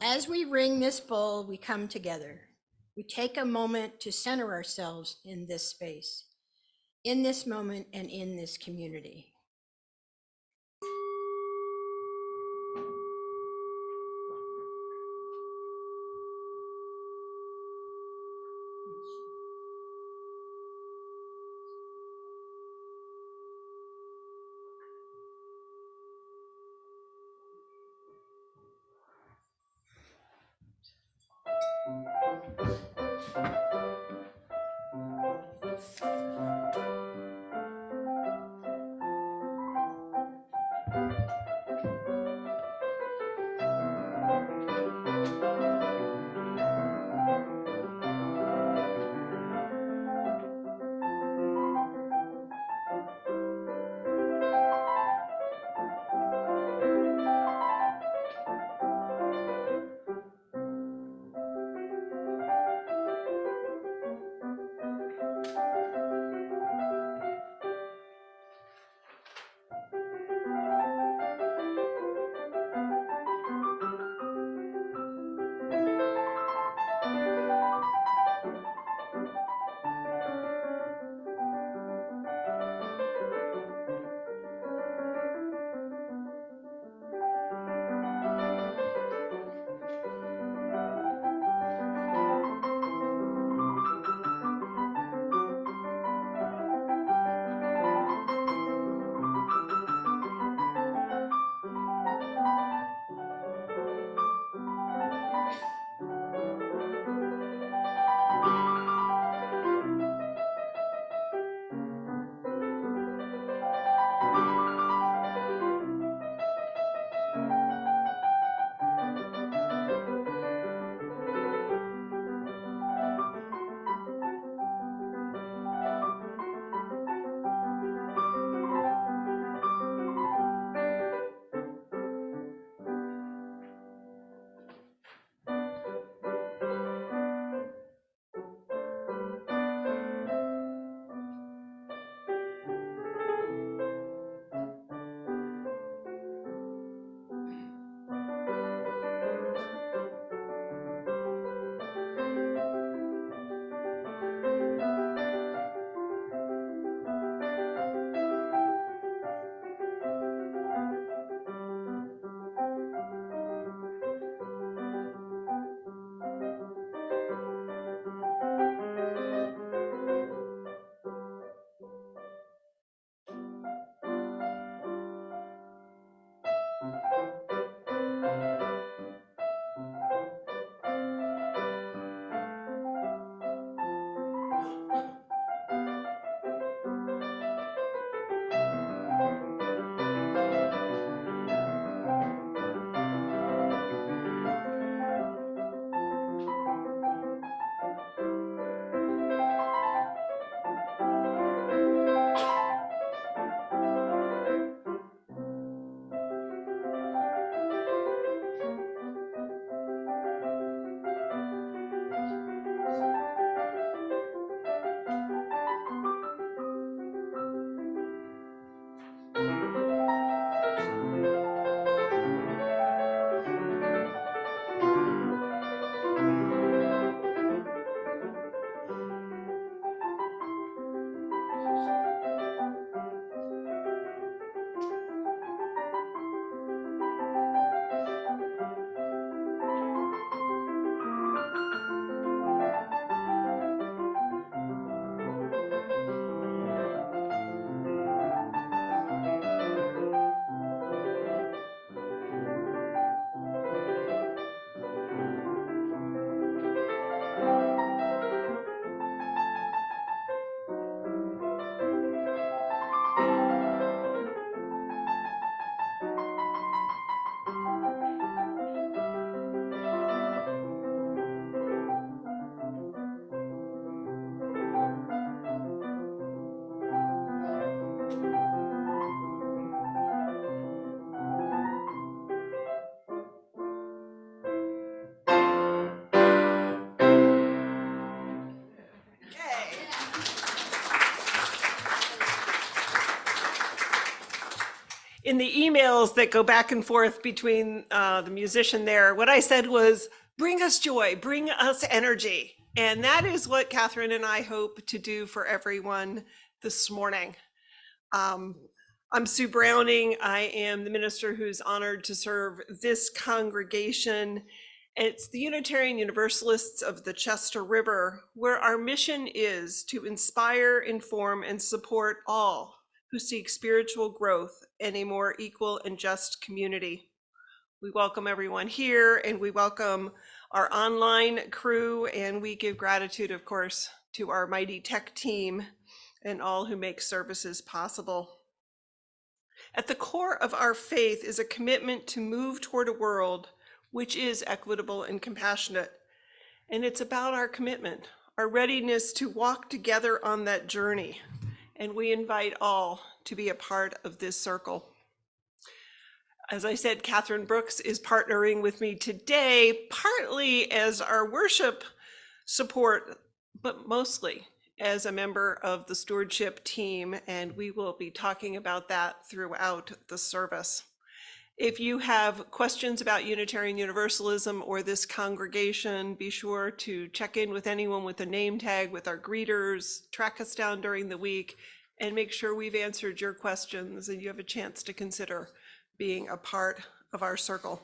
As we ring this bowl, we come together. We take a moment to center ourselves in this space, in this moment, and in this community. in the emails that go back and forth between the musician there, what I said was, bring us joy, bring us energy. And that is what Catherine and I hope to do for everyone this morning. I'm Sue Browning. I am the minister who's honored to serve this congregation. It's the Unitarian Universalists of the Chester River, where our mission is to inspire, inform, and support all who seek spiritual growth and a more equal and just community. We welcome everyone here, and we welcome our online crew, and we give gratitude, of course, to our mighty tech team and all who make services possible. At the core of our faith is a commitment to move toward a world which is equitable and compassionate. And it's about our commitment, our readiness to walk together on that journey. And we invite all to be a part of this circle. As I said, Catherine Brooks is partnering with me today, partly as our worship support, but mostly as a member of the stewardship team, and we will be talking about that throughout the service. If you have questions about Unitarian Universalism or this congregation, be sure to check in with anyone with a name tag, with our greeters, track us down during the week, and make sure we've answered your questions and you have a chance to consider being a part of our circle.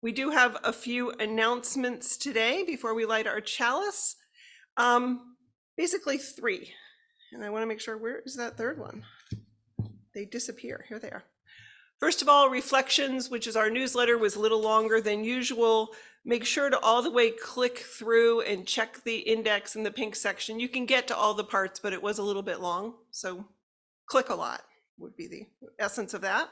We do have a few announcements today before we light our chalice. Basically 3, and I want to make sure, where is that third one? They disappear. Here they are. First of all, Reflections, which is our newsletter, was a little longer than usual. Make sure to all the way click through and check the index in the pink section. You can get to all the parts, but it was a little bit long, so click a lot would be the essence of that.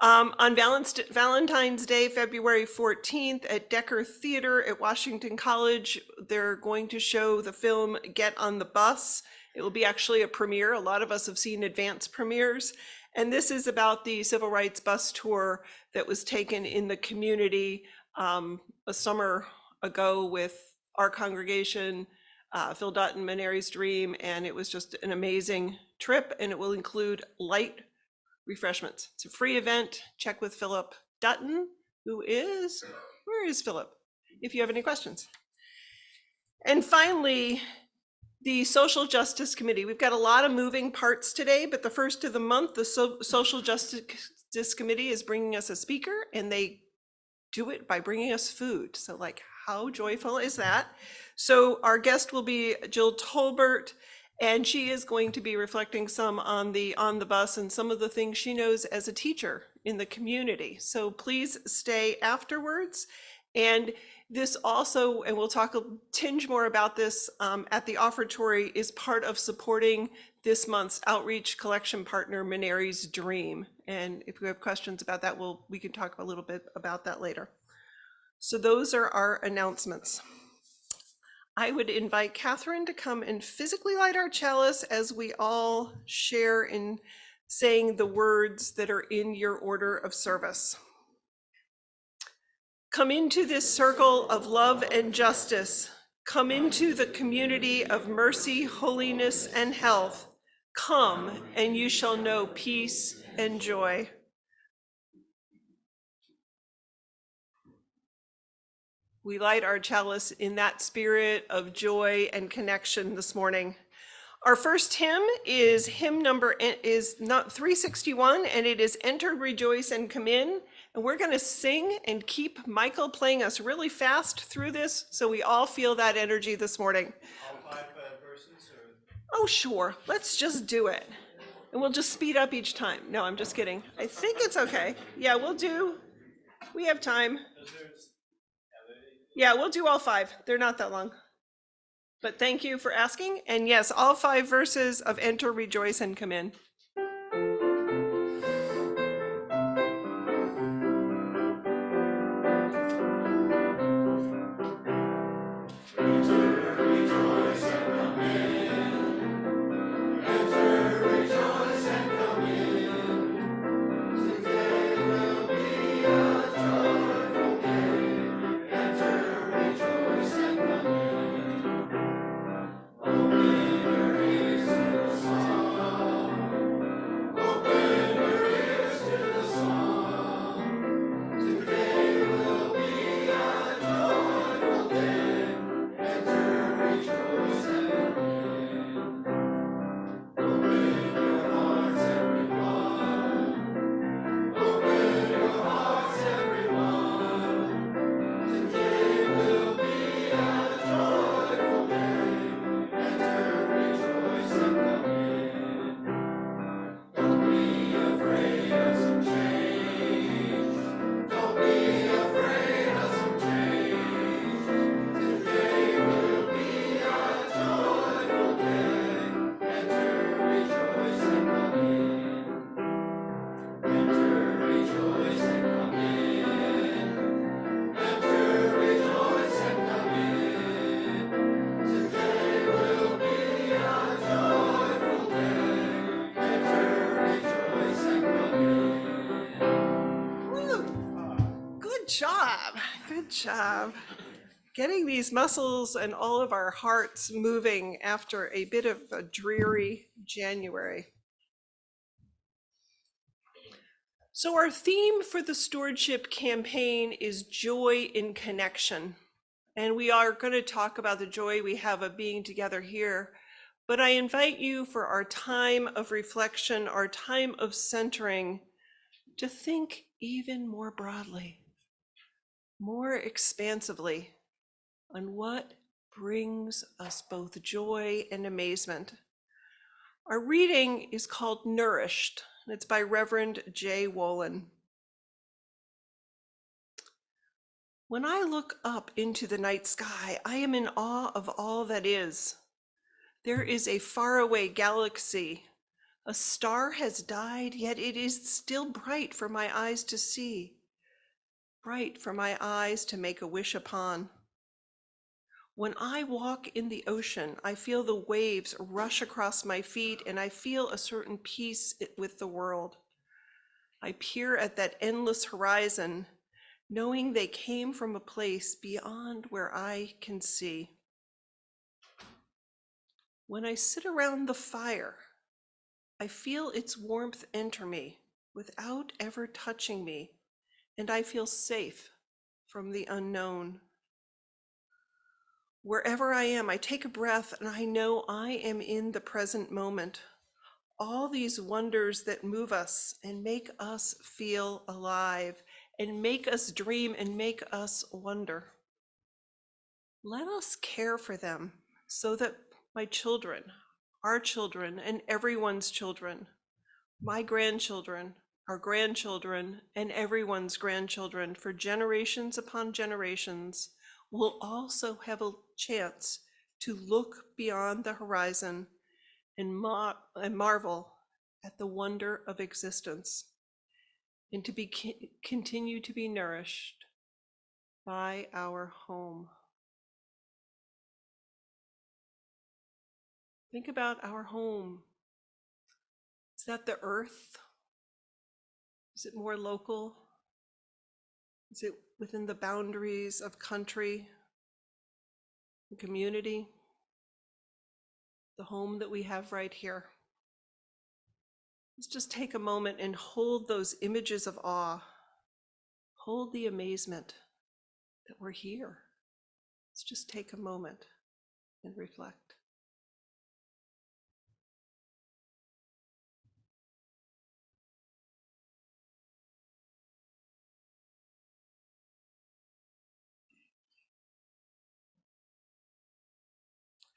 On Valentine's Day, February 14th at Decker Theater at Washington College, they're going to show the film Get on the Bus. It will be actually a premiere. A lot of us have seen advanced premieres. And this is about the civil rights bus tour that was taken in the community a summer ago with our congregation, Phil Dutton, Manery's Dream, and it was just an amazing trip, and it will include light refreshments. It's a free event. Check with Philip Dutton, where is Philip? If you have any questions. And finally, the Social Justice Committee. We've got a lot of moving parts today, but the first of the month, the Social Justice Committee is bringing us a speaker, and they do it by bringing us food. So like, how joyful is that? So our guest will be Jill Tolbert, and she is going to be reflecting some on the bus and some of the things she knows as a teacher in the community. So please stay afterwards. And this also, and we'll talk a tinge more about this at the offertory, is part of supporting this month's outreach collection partner, Manery's Dream. And if you have questions about that, we can talk a little bit about that later. So those are our announcements. I would invite Catherine to come and physically light our chalice as we all share in saying the words that are in your order of service. Come into this circle of love and justice. Come into the community of mercy, holiness, and health. Come, and you shall know peace and joy. We light our chalice in that spirit of joy and connection this morning. Our first hymn is number 361, and it is Enter, Rejoice, and Come In. And we're going to sing and keep Michael playing us really fast through this so we all feel that energy this morning. All 5 verses? Oh, sure. Let's just do it. And we'll just speed up each time. No, I'm just kidding. I think it's okay. Yeah, we have time. Yeah, we'll do all 5. They're not that long. But thank you for asking. And yes, all 5 verses of Enter, Rejoice, and Come In. job. Good job. Getting these muscles and all of our hearts moving after a bit of a dreary January. So our theme for the stewardship campaign is joy in connection. And we are going to talk about the joy we have of being together here. But I invite you for our time of reflection, our time of centering, to think even more broadly, more expansively on what brings us both joy and amazement. Our reading is called Nourished, and it's by Reverend J. Wolin. When I look up into the night sky, I am in awe of all that is. There is a faraway galaxy. A star has died, yet it is still bright for my eyes to see, bright for my eyes to make a wish upon. When I walk in the ocean, I feel the waves rush across my feet, and I feel a certain peace with the world. I peer at that endless horizon, knowing they came from a place beyond where I can see. When I sit around the fire, I feel its warmth enter me without ever touching me, and I feel safe from the unknown. Wherever I am, I take a breath and I know I am in the present moment. All these wonders that move us and make us feel alive and make us dream and make us wonder. Let us care for them so that my children, our children, and everyone's children, my grandchildren, our grandchildren, and everyone's grandchildren for generations upon generations will also have a chance to look beyond the horizon and marvel at the wonder of existence and to continue to be nourished by our home. Think about our home. Is that the earth? Is it more local? Is it within the boundaries of country and community? The home that we have right here. Let's just take a moment and hold those images of awe. Hold the amazement that we're here. Let's just take a moment and reflect.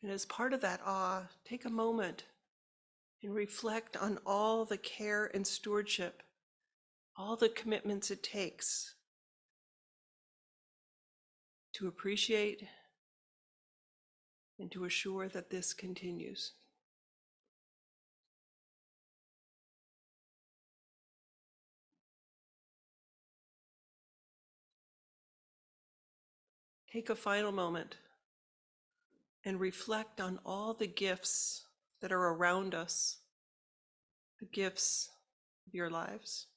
And as part of that awe, take a moment and reflect on all the care and stewardship, all the commitments it takes to appreciate and to assure that this continues. Take a final moment and reflect on all the gifts that are around us, the gifts of your lives.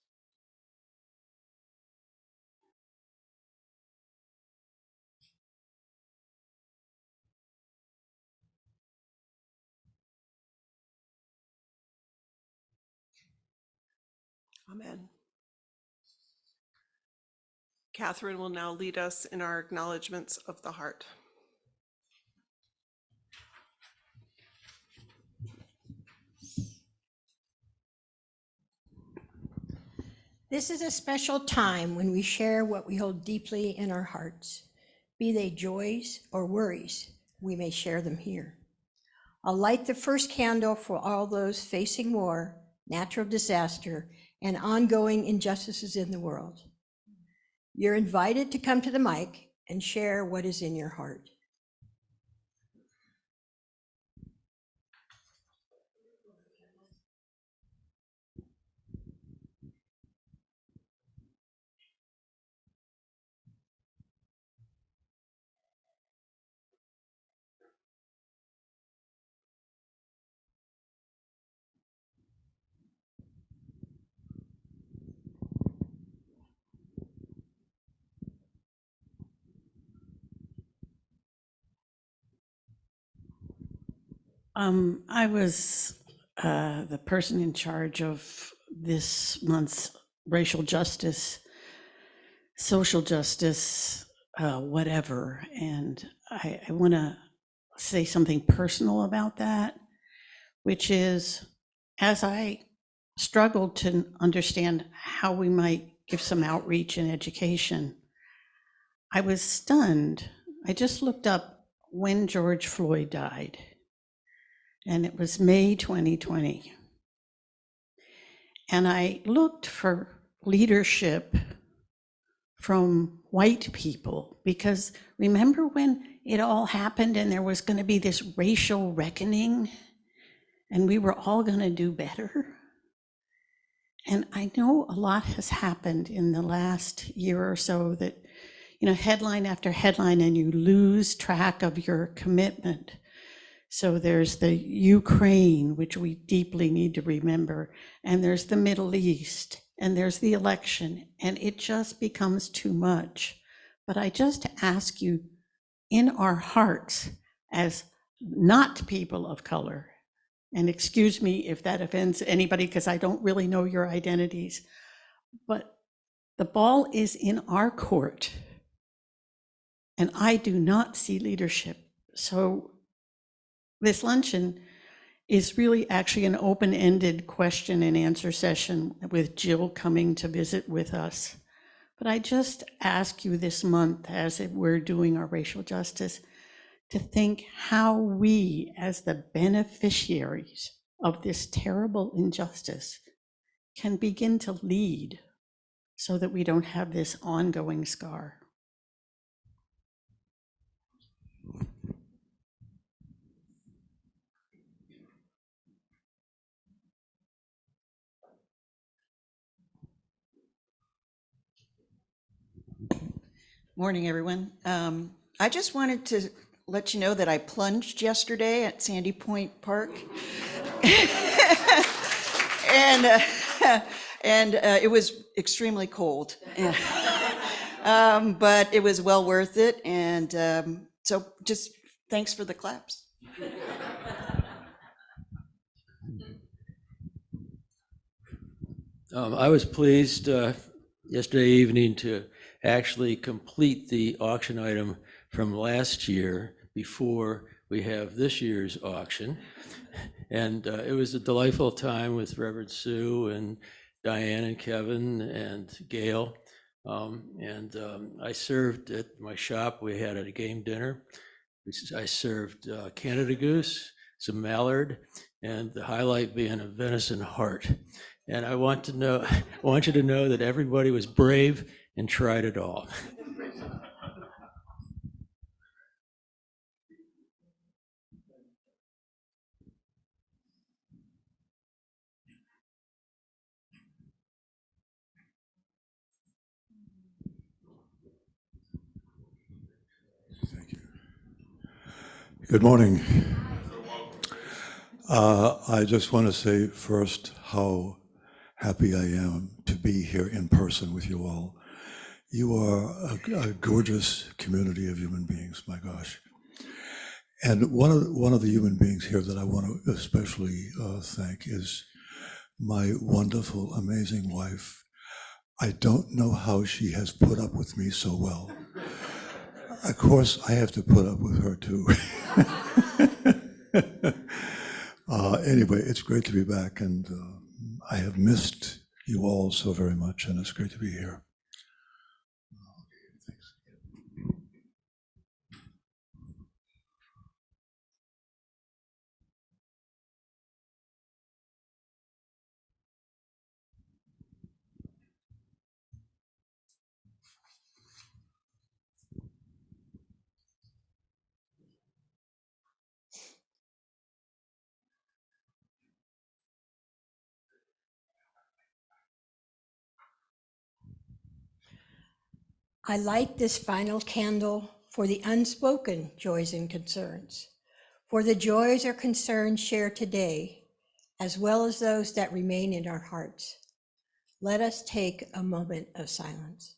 Amen. Catherine will now lead us in our acknowledgements of the heart. This is a special time when we share what we hold deeply in our hearts. Be they joys or worries, we may share them here. I'll light the first candle for all those facing war, natural disaster, and ongoing injustices in the world. You're invited to come to the mic and share what is in your heart. I was the person in charge of this month's racial justice, social justice, whatever. And I want to say something personal about that, which is as I struggled to understand how we might give some outreach and education, I was stunned. I just looked up when George Floyd died, and it was May 2020. And I looked for leadership from white people, because remember when it all happened and there was going to be this racial reckoning and we were all going to do better? And I know a lot has happened in the last year or so that, headline after headline, and you lose track of your commitment. So there's the Ukraine, which we deeply need to remember, and there's the Middle East, and there's the election, and it just becomes too much. But I just ask you, in our hearts, as not people of color, and excuse me if that offends anybody, because I don't really know your identities, but the ball is in our court, and I do not see leadership. So this luncheon is really actually an open-ended question and answer session with Jill coming to visit with us. But I just ask you this month, as we're doing our racial justice, to think how we, as the beneficiaries of this terrible injustice, can begin to lead so that we don't have this ongoing scar. Morning, everyone. I just wanted to let you know that I plunged yesterday at Sandy Point Park. and it was extremely cold. But it was well worth it. And so just thanks for the claps. I was pleased yesterday evening to actually complete the auction item from last year before we have this year's auction. And it was a delightful time with Reverend Sue and Diane and Kevin and Gail. I served at my shop. We had a game dinner. I served Canada goose, some mallard, and the highlight being a venison heart. And I want you to know that everybody was brave and tried it all. Thank you. Good morning. I just want to say first how happy I am to be here in person with you all. You are a gorgeous community of human beings, my gosh. And one of the human beings here that I want to especially thank is my wonderful, amazing wife. I don't know how she has put up with me so well. Of course, I have to put up with her too. Anyway, it's great to be back, and I have missed you all so very much, and it's great to be here. Thanks. I light this final candle for the unspoken joys and concerns, for the joys or concerns shared today, as well as those that remain in our hearts. Let us take a moment of silence.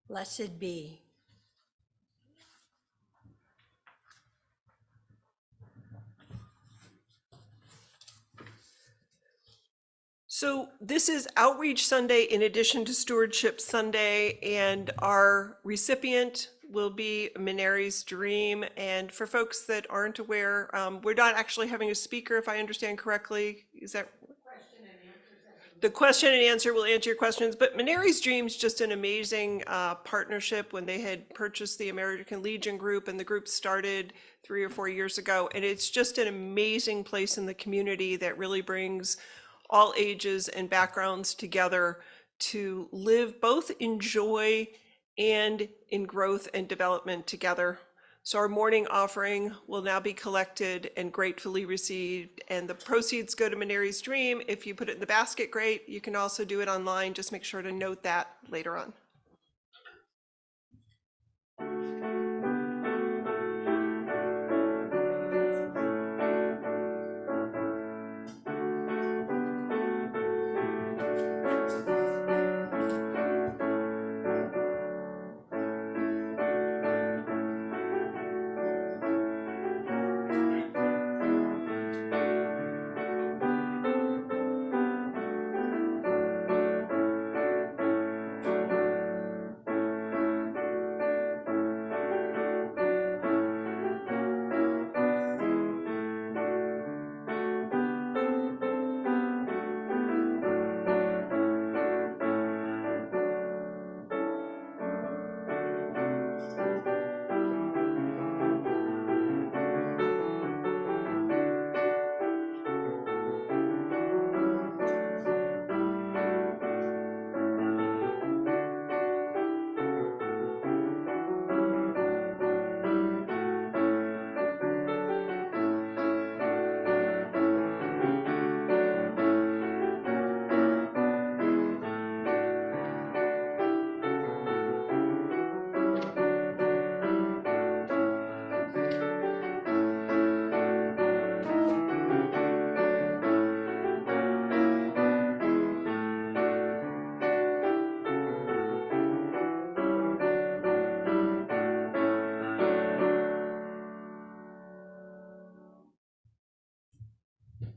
Blessed be. So this is Outreach Sunday in addition to Stewardship Sunday, and our recipient will be Mineri's Dream. And for folks that aren't aware, we're not actually having a speaker, if I understand correctly. Is that? The question and answer will answer your questions, but Mineri's Dream is just an amazing partnership when they had purchased the American Legion group, and the group started 3 or 4 years ago. And it's just an amazing place in the community that really brings all ages and backgrounds together to live both in joy and in growth and development together. So our morning offering will now be collected and gratefully received, and the proceeds go to Mineri's Dream. If you put it in the basket, great. You can also do it online. Just make sure to note that later on.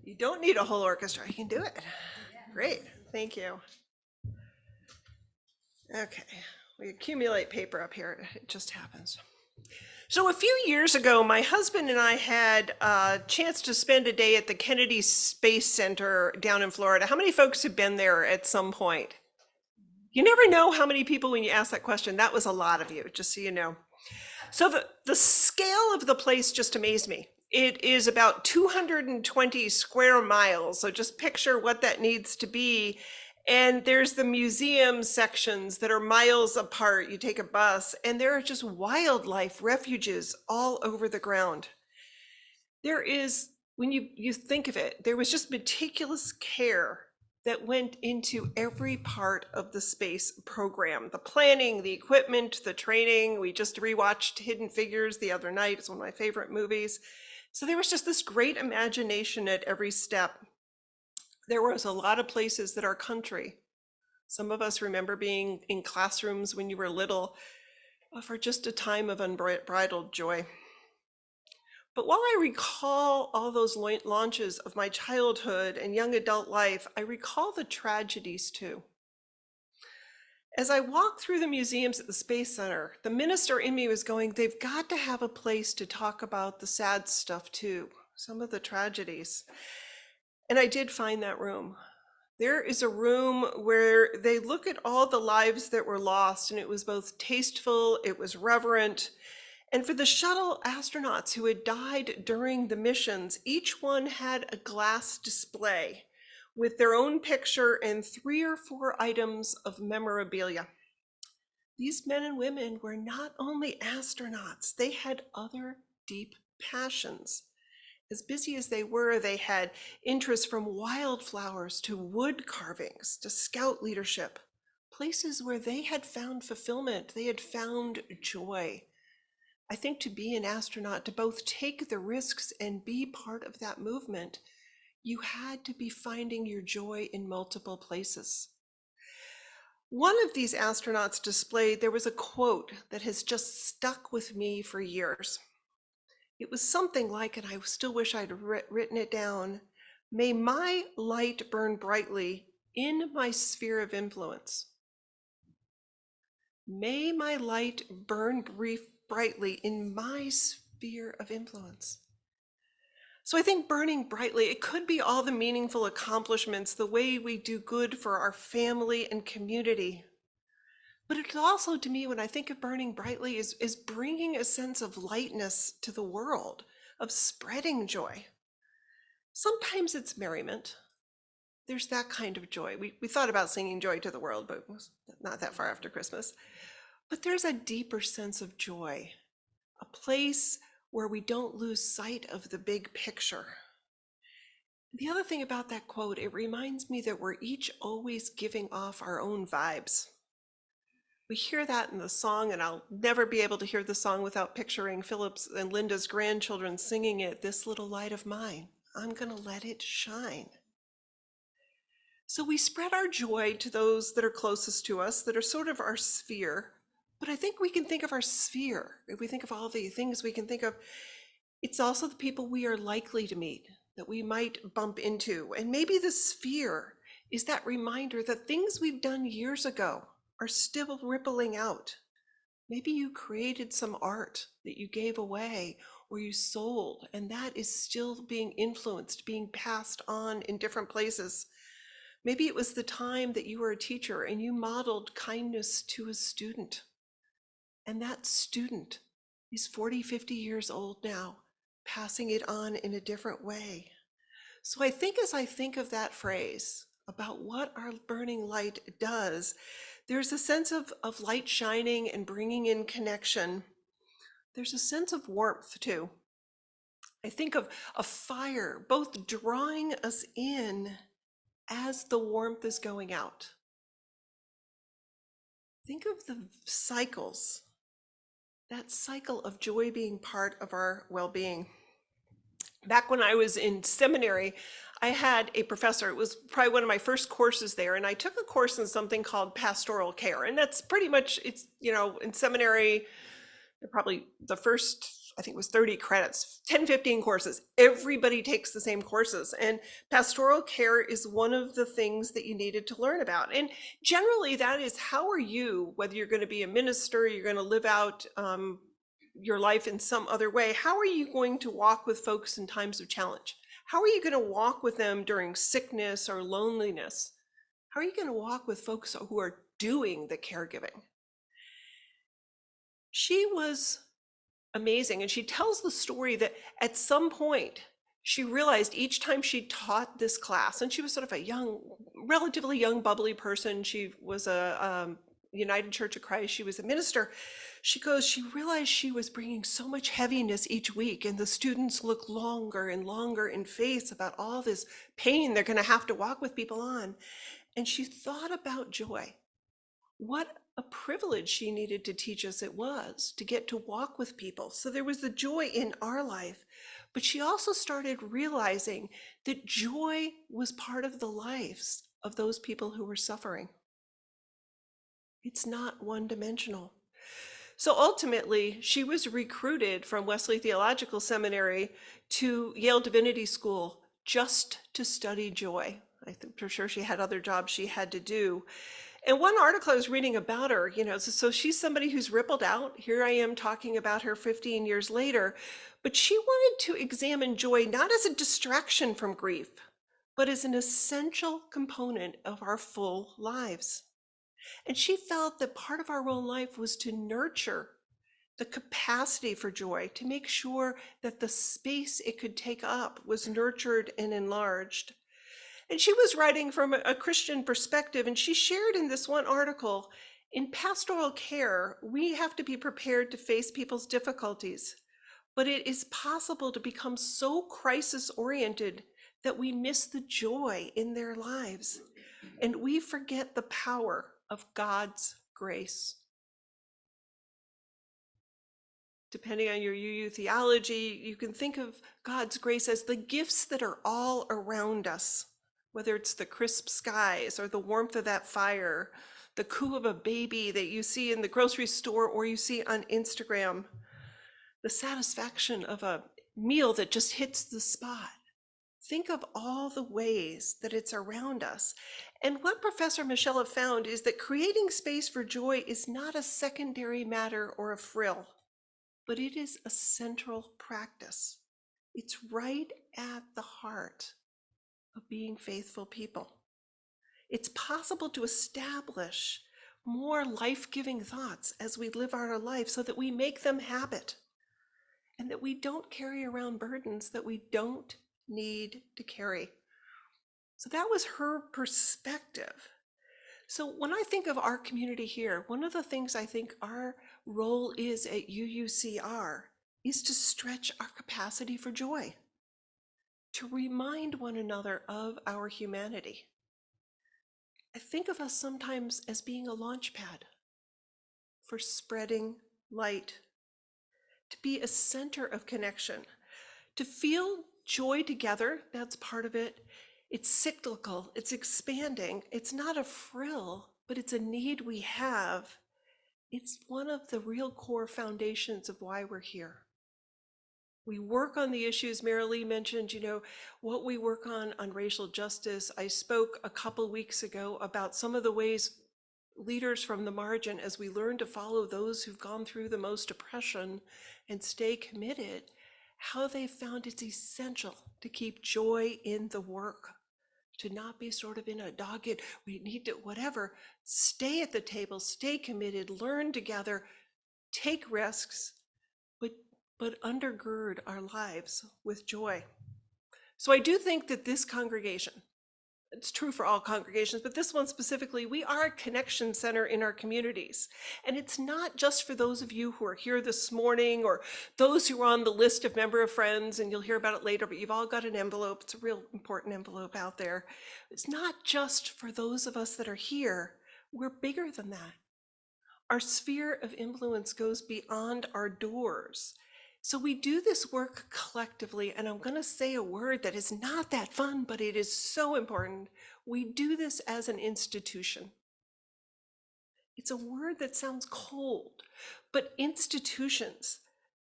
You don't need a whole orchestra. You can do it. Great. Thank you. Okay. We accumulate paper up here. It just happens. So a few years ago, my husband and I had a chance to spend a day at the Kennedy Space Center down in Florida. How many folks have been there at some point? You never know how many people when you ask that question. That was a lot of you, just so you know. So the scale of the place just amazed me. It is about 220 square miles. So just picture what that needs to be. And there's the museum sections that are miles apart. You take a bus, and there are just wildlife refuges all over the ground. There is, when you think of it, there was just meticulous care that went into every part of the space program. The planning, the equipment, the training. We just rewatched Hidden Figures the other night. It's one of my favorite movies. So there was just this great imagination at every step. There was a lot of places that are country. Some of us remember being in classrooms when you were little for just a time of unbridled joy. But while I recall all those launches of my childhood and young adult life, I recall the tragedies too. As I walked through the museums at the Space Center, the minister in me was going, they've got to have a place to talk about the sad stuff too, some of the tragedies. And I did find that room. There is a room where they look at all the lives that were lost, and it was both tasteful, it was reverent. And for the shuttle astronauts who had died during the missions, each one had a glass display with their own picture and 3 or 4 items of memorabilia. These men and women were not only astronauts, they had other deep passions. As busy as they were, they had interests from wildflowers to wood carvings to scout leadership, places where they had found fulfillment, they had found joy. I think to be an astronaut, to both take the risks and be part of that movement, you had to be finding your joy in multiple places. One of these astronauts displayed, there was a quote that has just stuck with me for years. It was something like, and I still wish I'd written it down, "May my light burn brightly in my sphere of influence." May my light burn brightly in my sphere of influence. So I think burning brightly, it could be all the meaningful accomplishments, the way we do good for our family and community. But it also, to me, when I think of burning brightly, is bringing a sense of lightness to the world, of spreading joy. Sometimes it's merriment. There's that kind of joy. We thought about singing Joy to the World, but it was not that far after Christmas. But there's a deeper sense of joy, a place where we don't lose sight of the big picture. The other thing about that quote, it reminds me that we're each always giving off our own vibes. We hear that in the song, and I'll never be able to hear the song without picturing Philip's and Linda's grandchildren singing it, "This little light of mine, I'm gonna let it shine." So we spread our joy to those that are closest to us, that are sort of our sphere. But I think we can think of our sphere. If we think of all the things we can think of, it's also the people we are likely to meet, that we might bump into. And maybe the sphere is that reminder that things we've done years ago are still rippling out. Maybe you created some art that you gave away or you sold, and that is still being influenced, being passed on in different places. Maybe it was the time that you were a teacher and you modeled kindness to a student. And that student is 40, 50 years old now, passing it on in a different way. So I think as I think of that phrase about what our burning light does, there's a sense of light shining and bringing in connection. There's a sense of warmth too. I think of a fire both drawing us in as the warmth is going out. Think of the cycles, that cycle of joy being part of our well-being. Back when I was in seminary, I had a professor, it was probably one of my first courses there, and I took a course in something called pastoral care. And that's pretty much, it's, in seminary, probably the first, I think it was 30 credits, 10, 15 courses. Everybody takes the same courses. And pastoral care is one of the things that you needed to learn about. And generally that is, how are you, whether you're going to be a minister, you're going to live out your life in some other way, how are you going to walk with folks in times of challenge? How are you going to walk with them during sickness or loneliness? How are you going to walk with folks who are doing the caregiving? She was amazing. And she tells the story that at some point she realized each time she taught this class, and she was sort of a young, relatively young, bubbly person. She was a United Church of Christ. She was a minister. She realized she was bringing so much heaviness each week, and the students look longer and longer in face about all this pain they're going to have to walk with people on. And she thought about joy. What a privilege she needed to teach us it was to get to walk with people. So there was the joy in our life, but she also started realizing that joy was part of the lives of those people who were suffering. It's not one-dimensional. So ultimately, she was recruited from Wesley Theological Seminary to Yale Divinity School just to study joy. I'm sure she had other jobs she had to do. And one article I was reading about her, so she's somebody who's rippled out. Here I am talking about her 15 years later, but she wanted to examine joy not as a distraction from grief, but as an essential component of our full lives. And she felt that part of our own life was to nurture the capacity for joy, to make sure that the space it could take up was nurtured and enlarged. And she was writing from a Christian perspective, and she shared in this one article, in pastoral care, we have to be prepared to face people's difficulties, but it is possible to become so crisis-oriented that we miss the joy in their lives, and we forget the power of God's grace. Depending on your UU theology, you can think of God's grace as the gifts that are all around us, whether it's the crisp skies or the warmth of that fire, the coo of a baby that you see in the grocery store or you see on Instagram, the satisfaction of a meal that just hits the spot. Think of all the ways that it's around us. And what Professor Michelle found is that creating space for joy is not a secondary matter or a frill, but it is a central practice. It's right at the heart of being faithful people. It's possible to establish more life-giving thoughts as we live our life so that we make them habit and that we don't carry around burdens that we don't need to carry. So that was her perspective. So when I think of our community here, one of the things I think our role is at UUCR is to stretch our capacity for joy, to remind one another of our humanity. I think of us sometimes as being a launch pad for spreading light, to be a center of connection, to feel joy together, that's part of it. It's cyclical, it's expanding. It's not a frill, but it's a need we have. It's one of the real core foundations of why we're here. We work on the issues Marilee mentioned, what we work on racial justice. I spoke a couple weeks ago about some of the ways leaders from the margin, as we learn to follow those who've gone through the most oppression and stay committed, how they found it's essential to keep joy in the work, to not be sort of in a dogged, we need to, whatever, stay at the table, stay committed, learn together, take risks, but undergird our lives with joy. So I do think that this congregation, it's true for all congregations, but this one specifically, we are a connection center in our communities. And it's not just for those of you who are here this morning or those who are on the list of member of friends, and you'll hear about it later, but you've all got an envelope. It's a real important envelope out there. It's not just for those of us that are here. We're bigger than that. Our sphere of influence goes beyond our doors. So we do this work collectively, and I'm going to say a word that is not that fun, but it is so important. We do this as an institution. It's a word that sounds cold, but institutions,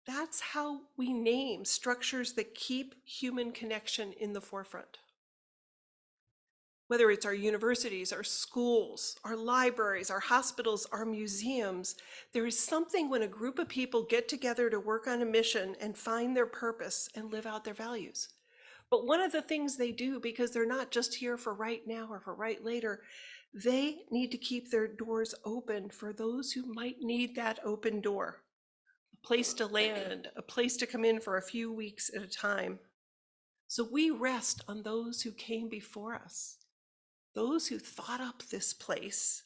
that's how we name structures that keep human connection in the forefront. Whether it's our universities, our schools, our libraries, our hospitals, our museums, there is something when a group of people get together to work on a mission and find their purpose and live out their values. But one of the things they do, because they're not just here for right now or for right later, they need to keep their doors open for those who might need that open door, a place to land, a place to come in for a few weeks at a time. So we rest on those who came before us, those who thought up this place.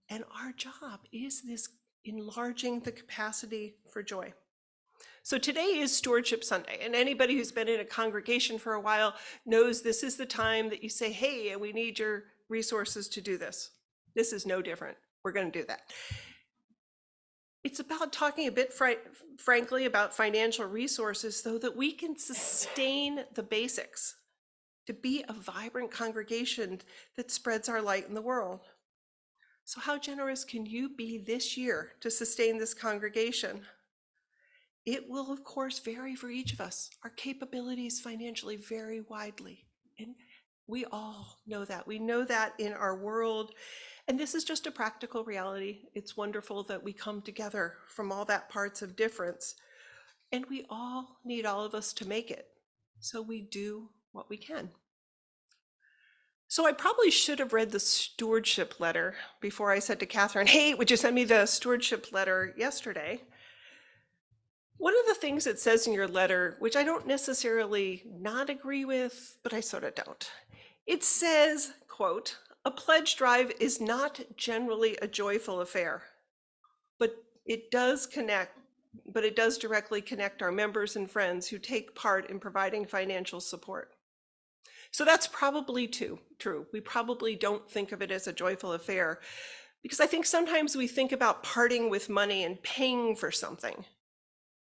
And our job is this enlarging the capacity for joy. So today is Stewardship Sunday, and anybody who's been in a congregation for a while knows this is the time that you say, hey, we need your resources to do this. This is no different. We're going to do that. It's about talking a bit, frankly, about financial resources so that we can sustain the basics, to be a vibrant congregation that spreads our light in the world. So how generous can you be this year to sustain this congregation? It will, of course, vary for each of us. Our capabilities financially vary widely, and we all know that. We know that in our world, and this is just a practical reality. It's wonderful that we come together from all that parts of difference, and we all need all of us to make it. So we do what we can. So I probably should have read the stewardship letter before I said to Catherine, hey, would you send me the stewardship letter yesterday? One of the things it says in your letter, which I don't necessarily not agree with, but I sort of don't. It says, quote, a pledge drive is not generally a joyful affair, but it does directly connect our members and friends who take part in providing financial support. So that's probably true. We probably don't think of it as a joyful affair, because I think sometimes we think about parting with money and paying for something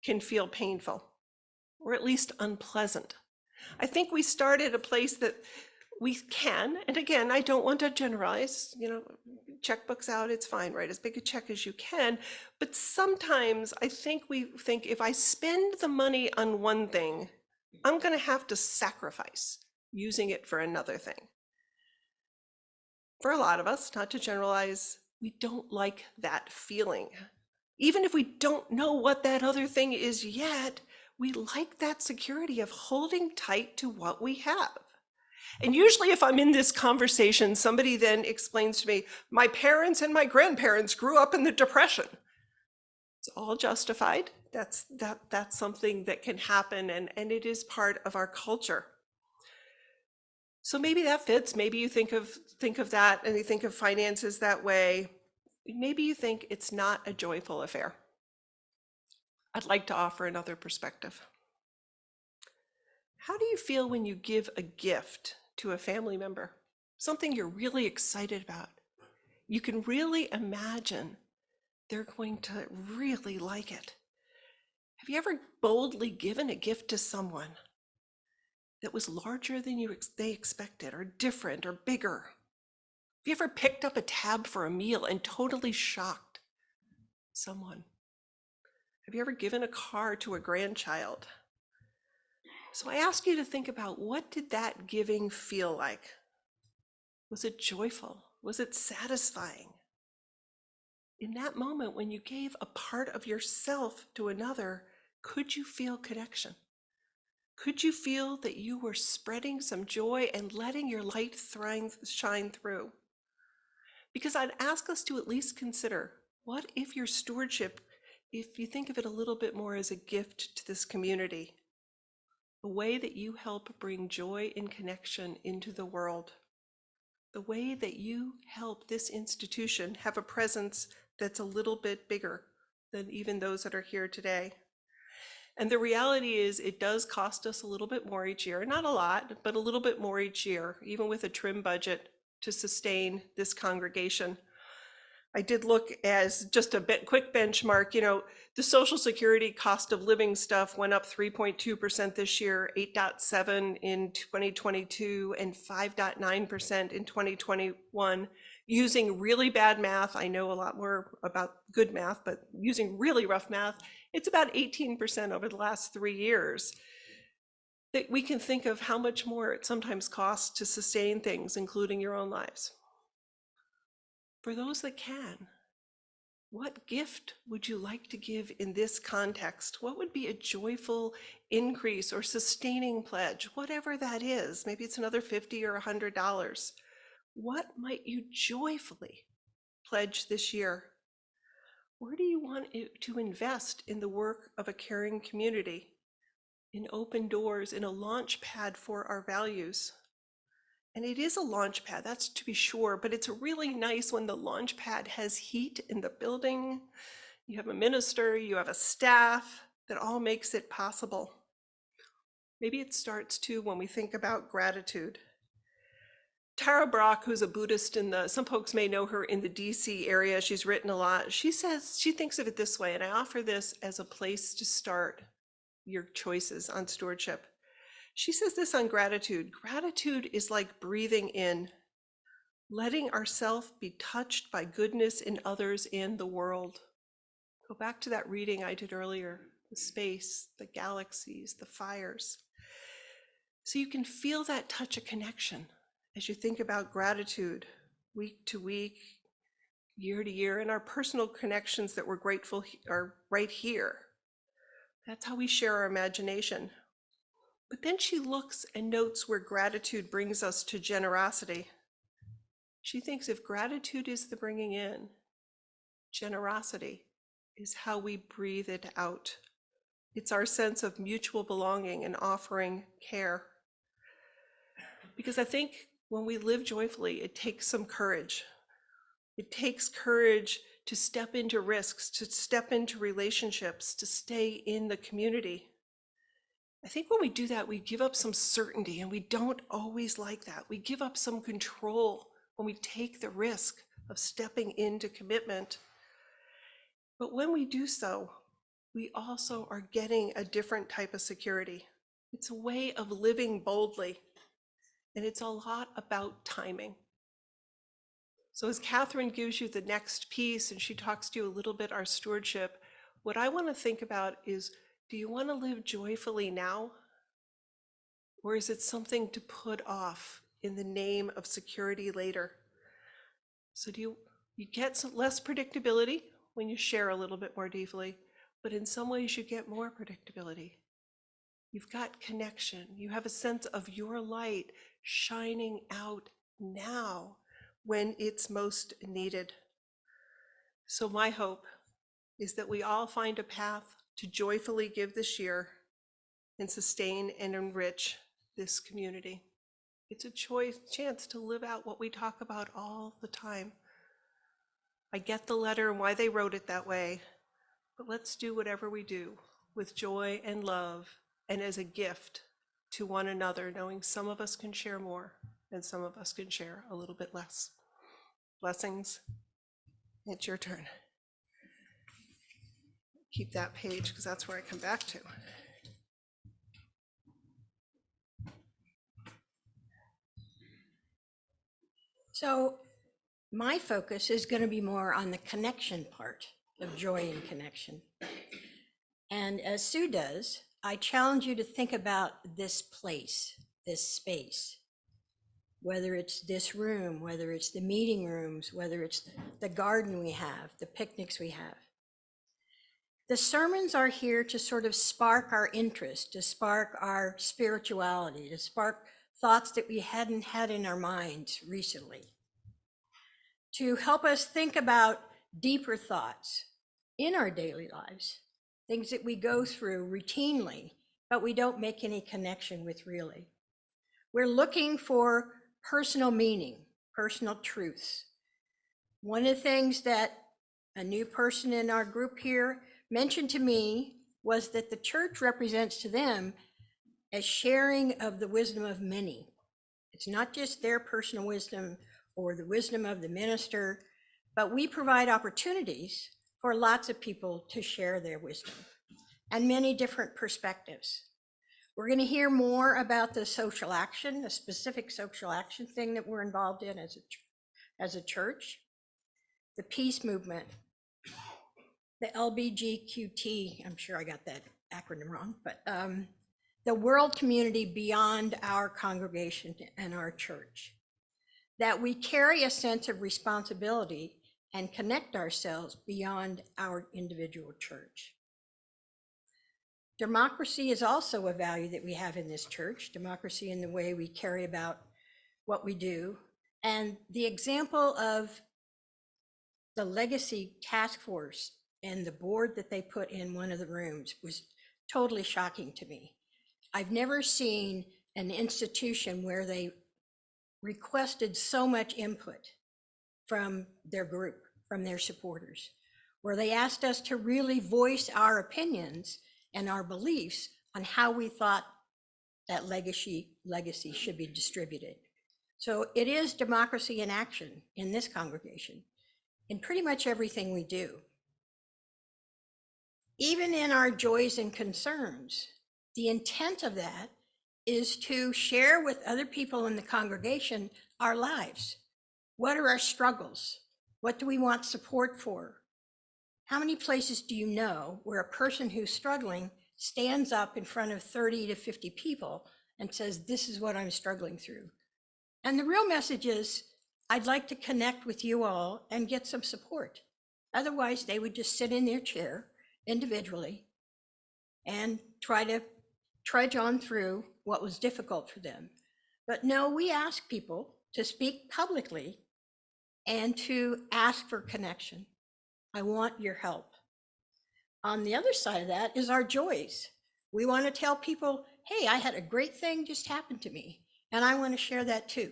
can feel painful, or at least unpleasant. I think we start at a place that we can, and again, I don't want to generalize, checkbooks out, it's fine, write as big a check as you can. But sometimes I think we think if I spend the money on one thing, I'm going to have to sacrifice using it for another thing. For a lot of us, not to generalize, we don't like that feeling. Even if we don't know what that other thing is yet, we like that security of holding tight to what we have. And usually if I'm in this conversation, somebody then explains to me, my parents and my grandparents grew up in the Depression. It's all justified. That's something that can happen, and it is part of our culture. So maybe that fits. Maybe you think of that and you think of finances that way. Maybe you think it's not a joyful affair. I'd like to offer another perspective. How do you feel when you give a gift to a family member? Something you're really excited about. You can really imagine they're going to really like it. Have you ever boldly given a gift to someone that was larger than they expected, or different, or bigger? Have you ever picked up a tab for a meal and totally shocked someone? Have you ever given a car to a grandchild? So I ask you to think about, what did that giving feel like? Was it joyful? Was it satisfying? In that moment when you gave a part of yourself to another, could you feel connection? Could you feel that you were spreading some joy and letting your light shine through? Because I'd ask us to at least consider, what if your stewardship, if you think of it a little bit more as a gift to this community, the way that you help bring joy and connection into the world, the way that you help this institution have a presence that's a little bit bigger than even those that are here today. And the reality is, it does cost us a little bit more each year, not a lot, but a little bit more each year, even with a trim budget, to sustain this congregation. I did look as just a quick benchmark, the Social Security cost of living stuff went up 3.2% this year, 8.7% in 2022, and 5.9% in 2021. Using really bad math, I know a lot more about good math, but using really rough math, it's about 18% over the last 3 years. That we can think of how much more it sometimes costs to sustain things, including your own lives. For those that can, what gift would you like to give in this context? What would be a joyful increase or sustaining pledge, whatever that is? Maybe it's another $50 or $100. What might you joyfully pledge this year? Where do you want to invest in the work of a caring community, in open doors, in a launch pad for our values? And it is a launch pad, that's to be sure, but it's really nice when the launch pad has heat in the building. You have a minister, you have a staff, that all makes it possible. Maybe it starts too when we think about gratitude. Tara Brach, who's a Buddhist some folks may know her in the DC area, she's written a lot. She says, she thinks of it this way, and I offer this as a place to start your choices on stewardship. She says this on gratitude. Gratitude is like breathing in, letting ourselves be touched by goodness in others and the world. Go back to that reading I did earlier, the space, the galaxies, the fires. So you can feel that touch of connection as you think about gratitude week to week, year to year, and our personal connections that we're grateful are right here. That's how we share our imagination. But then she looks and notes where gratitude brings us to generosity. She thinks if gratitude is the bringing in, generosity is how we breathe it out. It's our sense of mutual belonging and offering care. Because I think when we live joyfully, it takes some courage. It takes courage to step into risks, to step into relationships, to stay in the community. I think when we do that, we give up some certainty, and we don't always like that. We give up some control when we take the risk of stepping into commitment. But when we do so, we also are getting a different type of security. It's a way of living boldly and it's a lot about timing. So as Catherine gives you the next piece and she talks to you a little bit our stewardship, what I want to think about is, do you want to live joyfully now? Or is it something to put off in the name of security later? So you get some less predictability when you share a little bit more deeply, but in some ways you get more predictability. You've got connection. You have a sense of your light shining out now when it's most needed. So my hope is that we all find a path to joyfully give this year and sustain and enrich this community. It's a chance to live out what we talk about all the time. I get the letter and why they wrote it that way, but let's do whatever we do with joy and love and as a gift to one another, knowing some of us can share more and some of us can share a little bit less. Blessings. It's your turn. Keep that page because that's where I come back to. So my focus is going to be more on the connection part of joy and connection. And as Sue does, I challenge you to think about this place, this space, whether it's this room, whether it's the meeting rooms, whether it's the garden we have, the picnics we have. The sermons are here to sort of spark our interest, to spark our spirituality, to spark thoughts that we hadn't had in our minds recently, to help us think about deeper thoughts in our daily lives, things that we go through routinely, but we don't make any connection with really. We're looking for personal meaning, personal truths. One of the things that a new person in our group here mentioned to me was that the church represents to them a sharing of the wisdom of many. It's not just their personal wisdom or the wisdom of the minister, but we provide opportunities for lots of people to share their wisdom and many different perspectives. We're going to hear more about the social action, the specific social action thing that we're involved in as a church, the peace movement, the LBGQT, I'm sure I got that acronym wrong, but the world community beyond our congregation and our church, that we carry a sense of responsibility and connect ourselves beyond our individual church. Democracy is also a value that we have in this church, democracy in the way we carry about what we do. And the example of the legacy task force and the board that they put in one of the rooms was totally shocking to me. I've never seen an institution where they requested so much input from their group, from their supporters, where they asked us to really voice our opinions and our beliefs on how we thought that legacy should be distributed. So it is democracy in action in this congregation, in pretty much everything we do. Even in our joys and concerns, the intent of that is to share with other people in the congregation our lives. What are our struggles? What do we want support for? How many places do you know where a person who's struggling stands up in front of 30 to 50 people and says, this is what I'm struggling through? And the real message is, I'd like to connect with you all and get some support. Otherwise, they would just sit in their chair individually and try to trudge on through what was difficult for them. But no, we ask people to speak publicly and to ask for connection. I want your help. On the other side of that is our joys. We want to tell people, hey, I had a great thing just happen to me, and I want to share that too.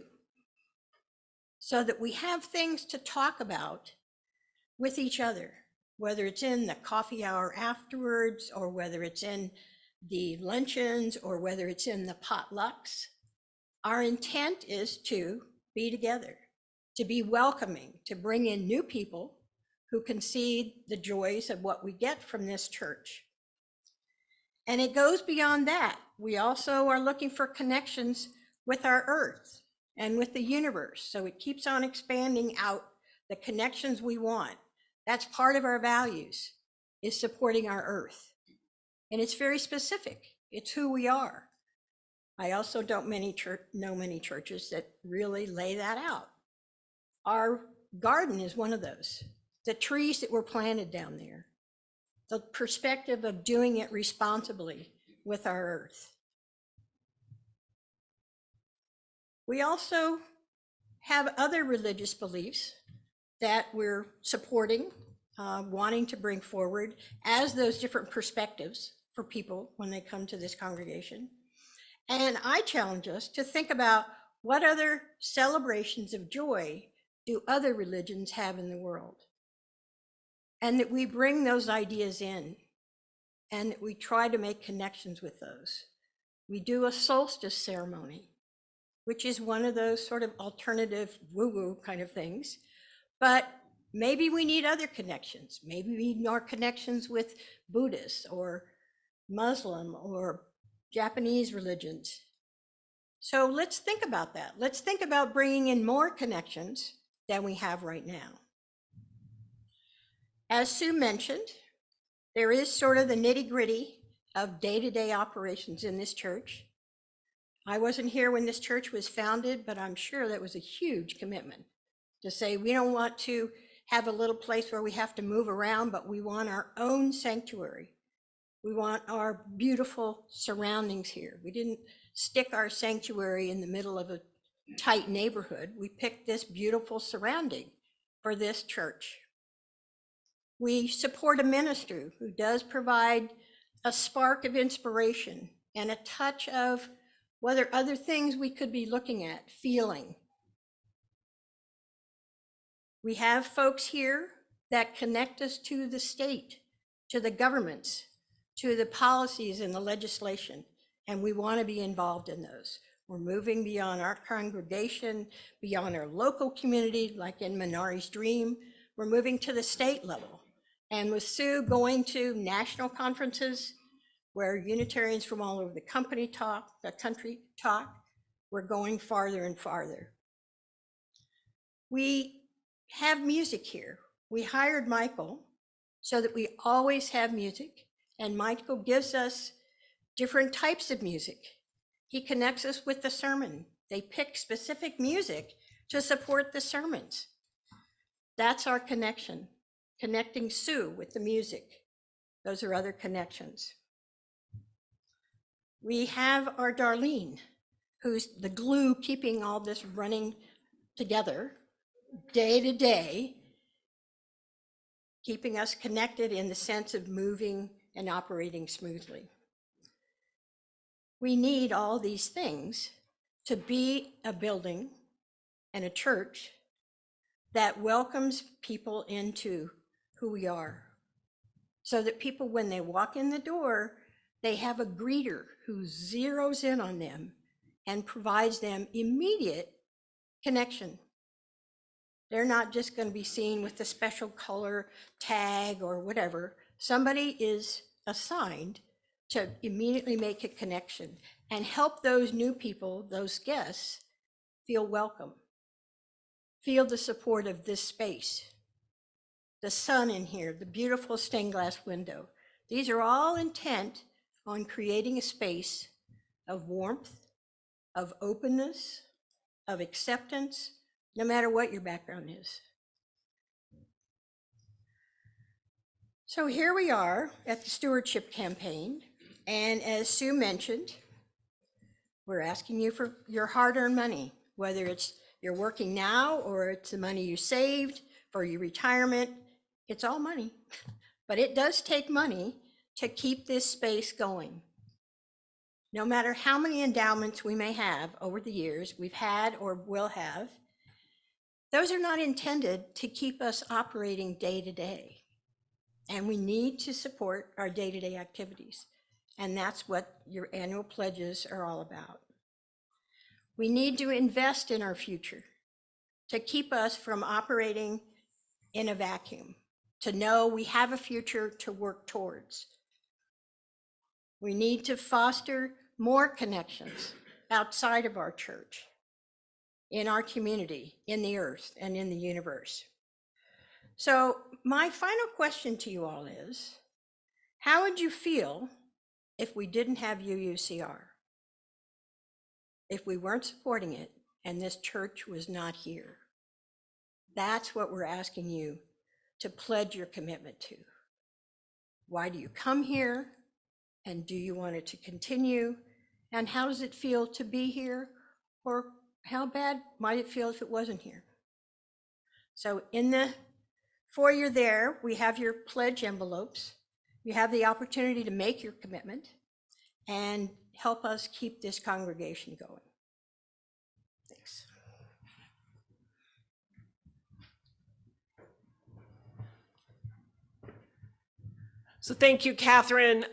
So that we have things to talk about with each other, whether it's in the coffee hour afterwards, or whether it's in the luncheons, or whether it's in the potlucks. Our intent is to be together, to be welcoming, to bring in new people who can see the joys of what we get from this church. And it goes beyond that. We also are looking for connections with our earth and with the universe. So it keeps on expanding out the connections we want. That's part of our values, is supporting our earth. And it's very specific. It's who we are. I also don't know many churches that really lay that out. Our garden is one of those. The trees that were planted down there. The perspective of doing it responsibly with our earth. We also have other religious beliefs that we're supporting, wanting to bring forward as those different perspectives for people when they come to this congregation. And I challenge us to think about what other celebrations of joy do other religions have in the world? And that we bring those ideas in and that we try to make connections with those. We do a solstice ceremony, which is one of those sort of alternative woo-woo kind of things. But maybe we need other connections. Maybe we need more connections with Buddhists or Muslim or Japanese religions. So let's think about that. Let's think about bringing in more connections than we have right now. As Sue mentioned, there is sort of the nitty-gritty of day-to-day operations in this church. I wasn't here when this church was founded, but I'm sure that was a huge commitment to say we don't want to have a little place where we have to move around, but we want our own sanctuary. We want our beautiful surroundings here. We didn't stick our sanctuary in the middle of a tight neighborhood. We picked this beautiful surrounding for this church. We support a minister who does provide a spark of inspiration and a touch of whether other things we could be looking at, feeling. We have folks here that connect us to the state, to the governments, to the policies and the legislation, and we want to be involved in those. We're moving beyond our congregation, beyond our local community, like in Minari's Dream. We're moving to the state level. And with Sue going to national conferences where Unitarians from all over the country talk, we're going farther and farther. We have music here. We hired Michael so that we always have music, and Michael gives us different types of music. He connects us with the sermon. They pick specific music to support the sermons. That's our connection, connecting Sue with the music. Those are other connections. We have our Darlene, who's the glue keeping all this running together day to day, keeping us connected in the sense of moving and operating smoothly. We need all these things to be a building and a church that welcomes people into who we are, so that people, when they walk in the door, they have a greeter who zeroes in on them and provides them immediate connection. They're not just going to be seen with a special color tag or whatever. Somebody is assigned to immediately make a connection and help those new people, those guests, feel welcome, feel the support of this space. The sun in here, the beautiful stained glass window. These are all intent on creating a space of warmth, of openness, of acceptance, no matter what your background is. So here we are at the stewardship campaign. And as Sue mentioned, we're asking you for your hard-earned money, whether it's you're working now or it's the money you saved for your retirement. It's all money, but it does take money to keep this space going. No matter how many endowments we may have over the years, we've had or will have, those are not intended to keep us operating day to day. And we need to support our day-to-day activities. And that's what your annual pledges are all about. We need to invest in our future to keep us from operating in a vacuum, to know we have a future to work towards. We need to foster more connections outside of our church, in our community, in the earth, and in the universe. So my final question to you all is, how would you feel if we didn't have UUCR? If we weren't supporting it and this church was not here? That's what we're asking you to pledge your commitment to. Why do you come here? And do you want it to continue? And how does it feel to be here? Or how bad might it feel if it wasn't here? So in the foyer there, we have your pledge envelopes. You have the opportunity to make your commitment and help us keep this congregation going. Thanks. So thank you, Catherine.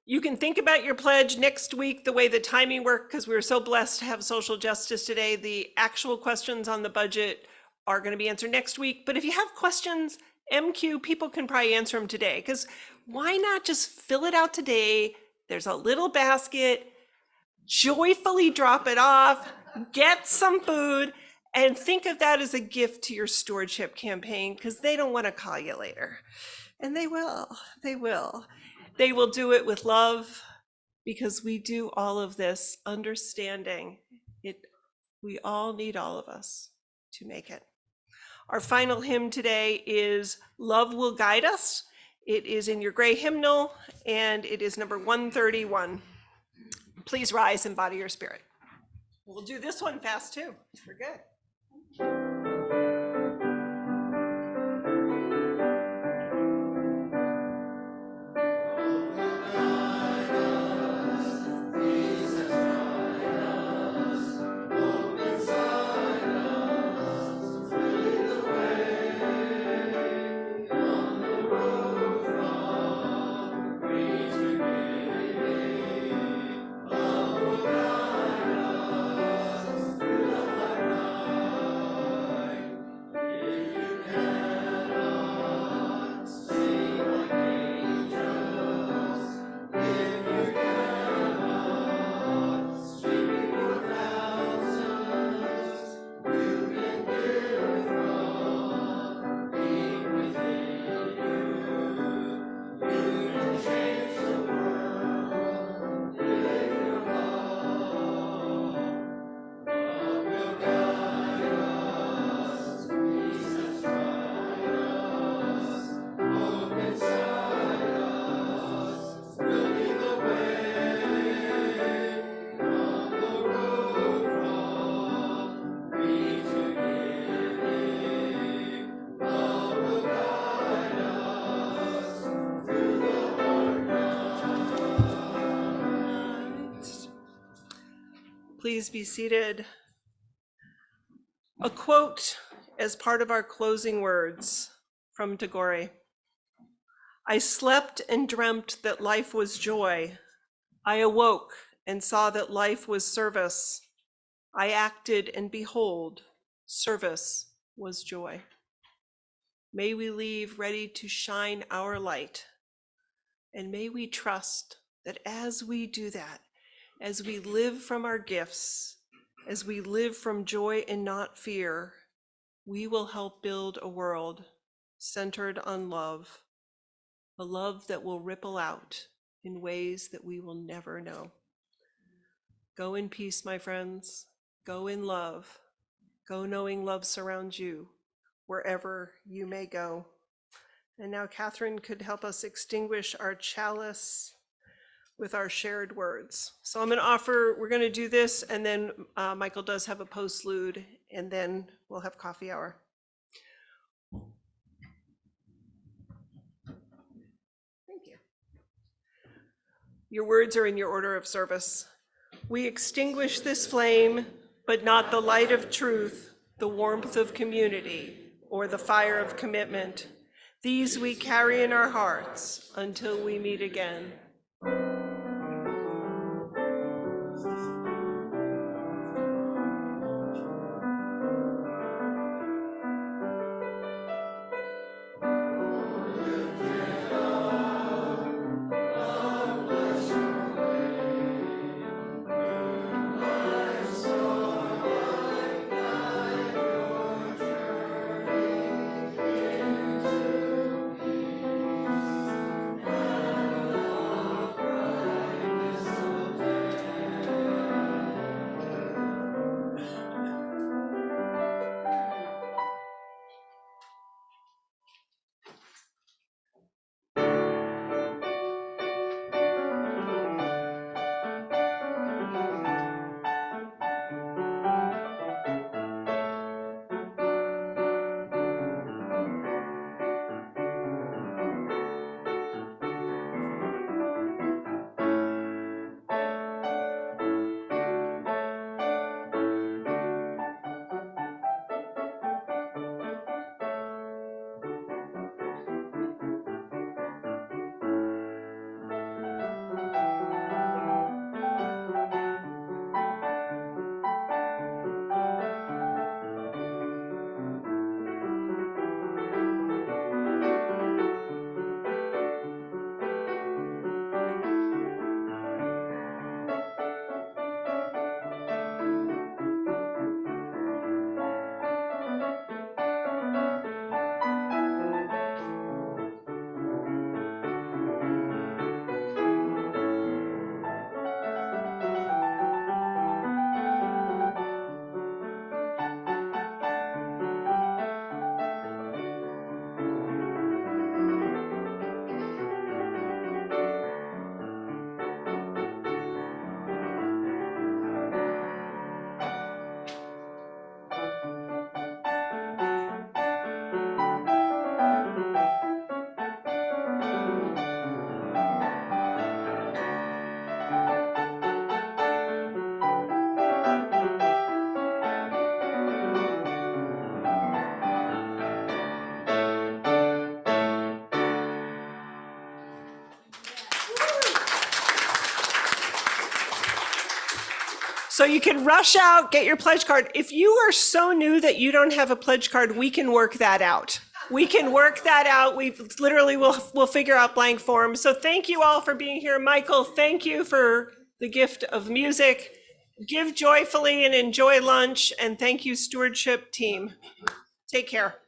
You can think about your pledge next week, the way the timing worked, because we were so blessed to have social justice today. The actual questions on the budget are going to be answered next week. But if you have questions, MQ, people can probably answer them today, because why not just fill it out today? There's a little basket, joyfully drop it off, get some food, and think of that as a gift to your stewardship campaign, because they don't want to call you later. And they will. They will do it with love, because we do all of this understanding it. We all need all of us to make it. Our final hymn today is Love Will Guide Us. It is in your gray hymnal, and it is number 131. Please rise in body or spirit. We'll do this one fast too. We're good. Please be seated. A quote as part of our closing words from Tagore. I slept and dreamt that life was joy. I awoke and saw that life was service. I acted and behold, service was joy. May we leave ready to shine our light. And may we trust that as we do that, as we live from our gifts, as we live from joy and not fear, we will help build a world centered on love, a love that will ripple out in ways that we will never know. Go in peace, my friends. Go in love. Go knowing love surrounds you wherever you may go. And now Catherine could help us extinguish our chalice with our shared words. So I'm going to offer, we're going to do this, and then Michael does have a postlude, and then we'll have coffee hour. Thank you. Your words are in your order of service. We extinguish this flame, but not the light of truth, the warmth of community, or the fire of commitment. These we carry in our hearts until we meet again. So you can rush out, get your pledge card. If you are so new that you don't have a pledge card, we can work that out. We can work that out. We literally we'll figure out blank forms. So thank you all for being here. Michael, thank you for the gift of music. Give joyfully and enjoy lunch. And thank you, stewardship team. Take care.